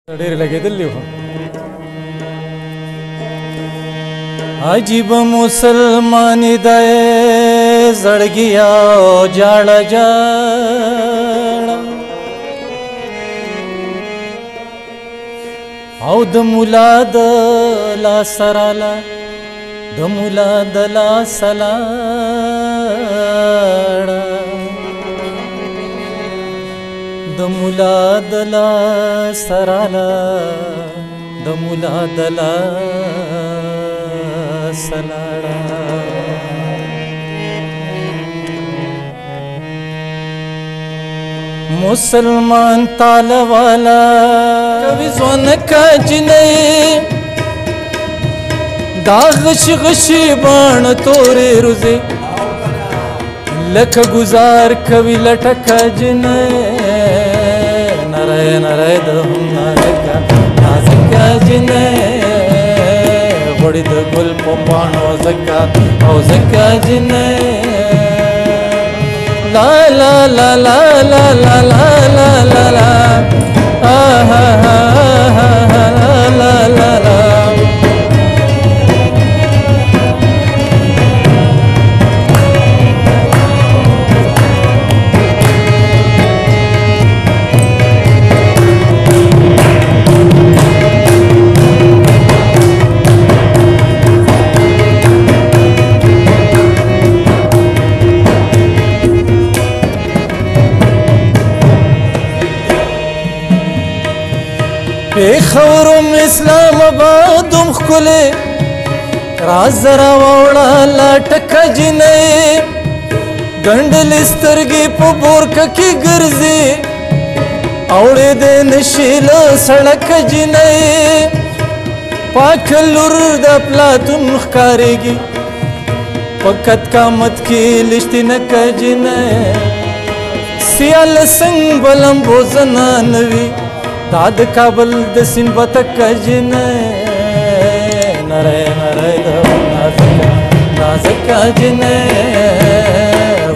ډېر لګېدلې وه. عجیب مسلمانی دی زړګیا جاړه جاړه او د مولا د لاس راله د مولا د لاس لاړه د مولا د لاس راله د مولا د لاس لاړه مسلمان تاله والا کوي ځوان کا جنې دا غشي غشي بان تورې روزي لکه گزار کوي لټکه جنې نری نری د هم نازکه نازکه جنې غوړي د ګل په پاڼو زکه او زکه جنې لا لا لا لا لا لا لا لا لا لا لا لا لا لا پیښورم اسلام آبادم ښکلې راز را واوړه لاټکه جنۍ ګنډلې سترګې په بورکه کې ګرځي اوړېدې نشي له سړکه جنۍ پاکه لور د پلاتون ښکارېږي په قد قامت کې لشتینکه جنۍ سیال سنګ بلمبو زنان وي دا د کابل د سیند بتکه جنې نری نری د نازکه نازکه جنې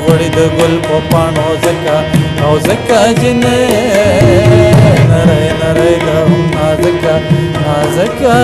غوړي د ګل په پاڼو زکه او زکه جنې نری نری د نازکه نازکه